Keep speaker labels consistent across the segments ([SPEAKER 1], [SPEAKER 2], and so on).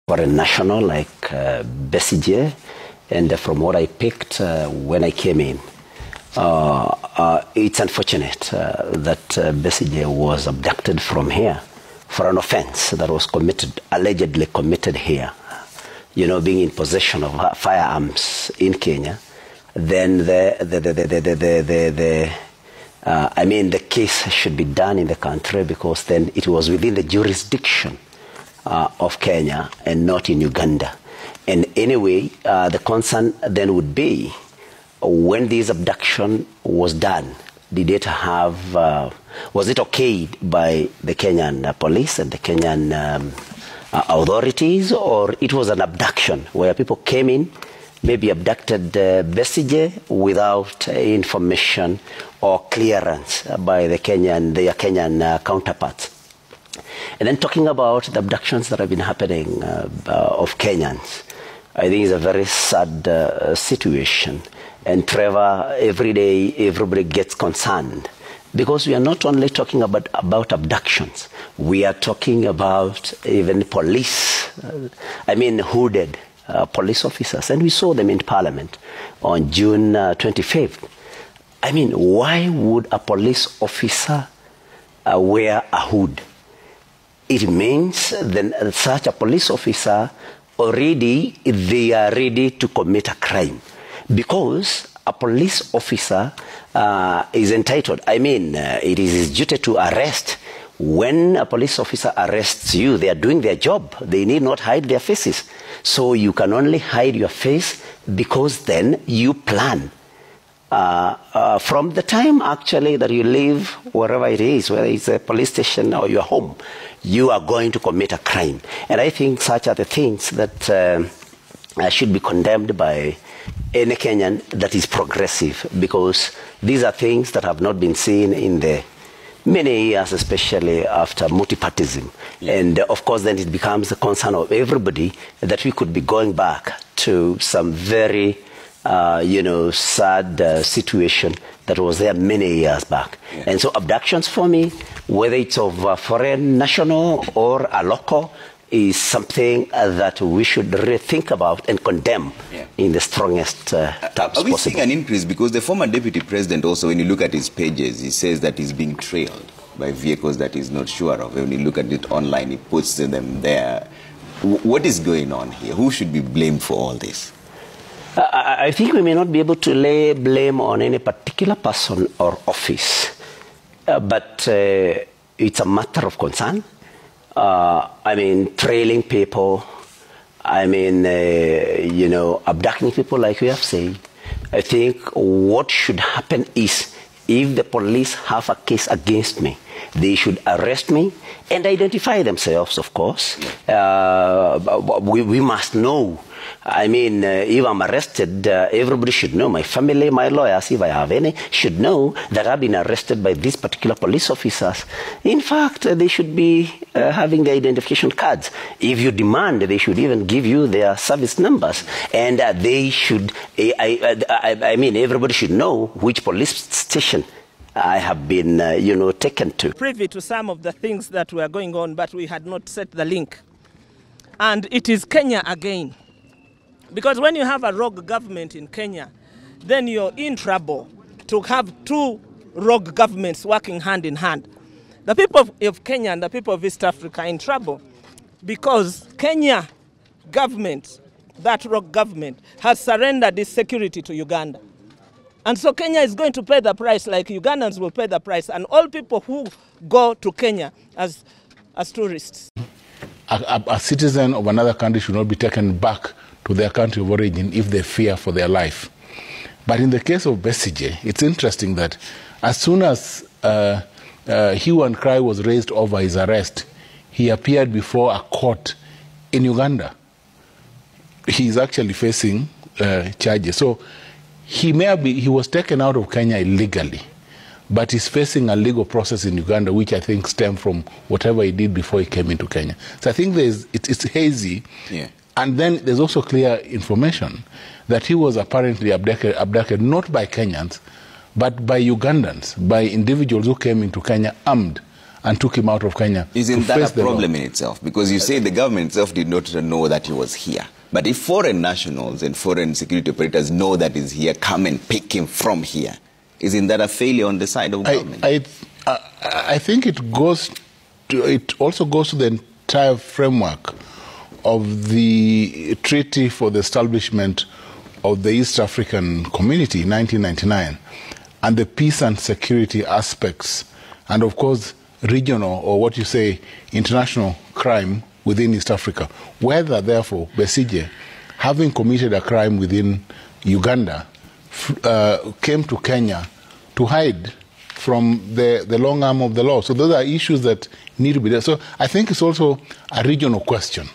[SPEAKER 1] for a national like Besigye, and from what I picked when I came in, it's unfortunate that Besigye was abducted from here for an offense that was allegedly committed here. You know, being in possession of firearms in Kenya. Then the case should be done in the country, because then it was within the jurisdiction of Kenya and not in Uganda. And anyway, the concern then would be, when this abduction was done, did it have, was it okayed by the Kenyan police and the Kenyan authorities, or it was an abduction where people came in, maybe abducted Besigye without information or clearance by their Kenyan counterparts? And then talking about the abductions that have been happening of Kenyans, I think it's a very sad situation. And Trevor, every day everybody gets concerned, because we are not only talking about abductions, we are talking about even police, hooded police officers, and we saw them in Parliament on June 25th. I mean, why would a police officer wear a hood? It means that such a police officer already, they are ready to commit a crime, because a police officer is entitled, it is his duty to arrest. When a police officer arrests you, they are doing their job. They need not hide their faces. So you can only hide your face because then you plan. From the time actually that you leave wherever it is, whether it's a police station or your home, you are going to commit a crime. And I think such are the things that should be condemned by any Kenyan that is progressive, because these are things that have not been seen in the many years, especially after multipartyism. Yeah. And of course, then it becomes the concern of everybody that we could be going back to some very, sad situation that was there many years back. Yeah. And so abductions for me, whether it's of a foreign national or a local, is something that we should really think about and condemn in the strongest terms possible.
[SPEAKER 2] Are we seeing an increase? Because the former deputy president also, when you look at his pages, he says that he's being trailed by vehicles that he's not sure of. When you look at it online, he puts them there. What is going on here? Who should be blamed for all this?
[SPEAKER 1] I think we may not be able to lay blame on any particular person or office, but it's a matter of concern. Trailing people, abducting people like we have said. I think what should happen is, if the police have a case against me, they should arrest me and identify themselves, of course. We must know. If I'm arrested, everybody should know. My family, my lawyers, if I have any, should know that I've been arrested by these particular police officers. In fact, they should be having their identification cards. If you demand, they should even give you their service numbers. And they should, everybody should know which police station I have been, taken to.
[SPEAKER 3] Privy to some of the things that were going on, but we had not set the link. And it is Kenya again. Because when you have a rogue government in Kenya, then you're in trouble to have two rogue governments working hand in hand. The people of Kenya and the people of East Africa are in trouble because Kenya government, that rogue government, has surrendered its security to Uganda. And so Kenya is going to pay the price, like Ugandans will pay the price, and all people who go to Kenya as tourists.
[SPEAKER 4] A citizen of another country should not be taken back to their country of origin if they fear for their life. But in the case of Besigye, it's interesting that as soon as hue and cry was raised over his arrest, he appeared before a court in Uganda. He's actually facing charges. So he was taken out of Kenya illegally, but he's facing a legal process in Uganda, which I think stemmed from whatever he did before he came into Kenya. So I think it's hazy. Yeah. And then there's also clear information that he was apparently abducted not by Kenyans, but by Ugandans, by individuals who came into Kenya armed and took him out of Kenya.
[SPEAKER 2] Isn't that a problem in itself? Because you say the government itself did not know that he was here. But if foreign nationals and foreign security operators know that he's here, come and pick him from here, isn't that a failure on the side of government?
[SPEAKER 4] I think it also goes to the entire framework of the Treaty for the Establishment of the East African Community in 1999, and the peace and security aspects, and of course regional, or what you say, international crime within East Africa. Whether, therefore, Besigye, having committed a crime within Uganda, came to Kenya to hide from the long arm of the law. So those are issues that need to be there. So I think it's also a regional question,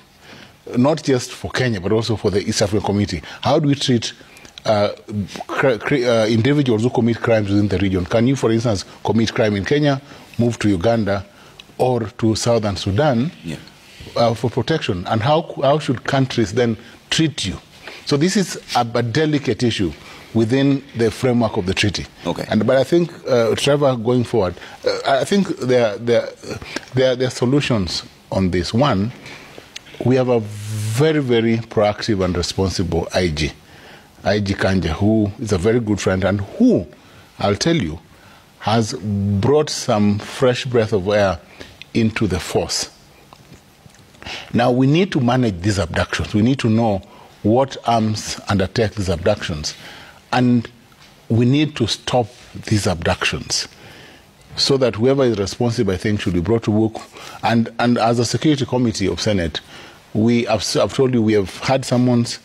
[SPEAKER 4] not just for Kenya, but also for the East African community. How do we treat individuals who commit crimes within the region? Can you, for instance, commit crime in Kenya, move to Uganda or to Southern Sudan for protection? And how should countries then treat you? So this is a delicate issue within the framework of the treaty.
[SPEAKER 2] Okay.
[SPEAKER 4] But I think, Trevor, going forward, I think there are solutions on this. One, we have a very, very proactive and responsible IG Kanja, who is a very good friend and who, I'll tell you, has brought some fresh breath of air into the force. Now, we need to manage these abductions. We need to know what arms undertake these abductions. And we need to stop these abductions so that whoever is responsible, I think, should be brought to book. And as a security committee of Senate, I've told you, we have had summons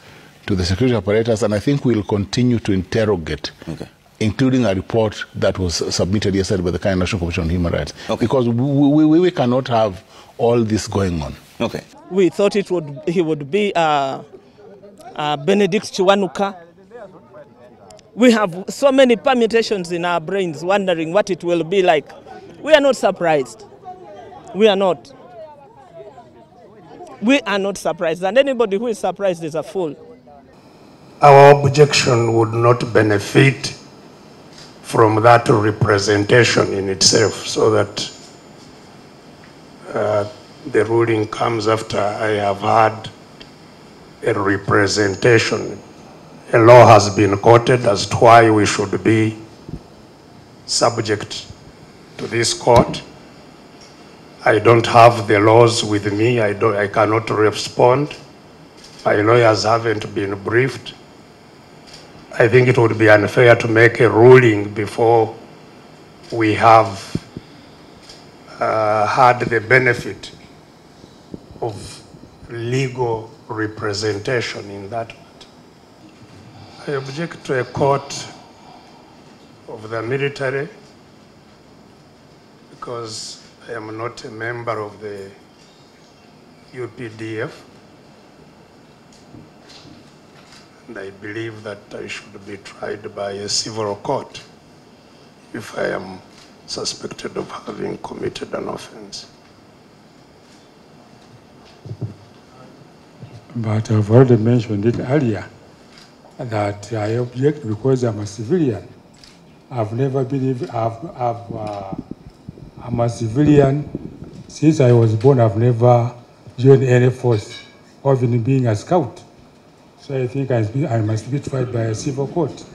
[SPEAKER 4] to the security operators, and I think we'll continue to interrogate, including a report that was submitted yesterday by the Kenya National Commission on Human Rights. Because we cannot have all this going on.
[SPEAKER 3] We thought he would be Benedict Chiwanuka. We have so many permutations in our brains wondering what it will be like. We are not surprised. We are not. We are not surprised. And anybody who is surprised is a fool.
[SPEAKER 5] Our objection would not benefit from that representation in itself, so that the ruling comes after I have had a representation. A law has been quoted as to why we should be subject to this court. I don't have the laws with me. I cannot respond. My lawyers haven't been briefed. I think it would be unfair to make a ruling before we have had the benefit of legal representation in that matter. I object to a court of the military because I am not a member of the UPDF, and I believe that I should be tried by a civil court if I am suspected of having committed an offense.
[SPEAKER 6] But I've already mentioned it earlier that I object because I'm a civilian. I've never been, I'm a civilian. Since I was born, I've never joined any force, or even being a scout. So I think I must be tried by a civil court.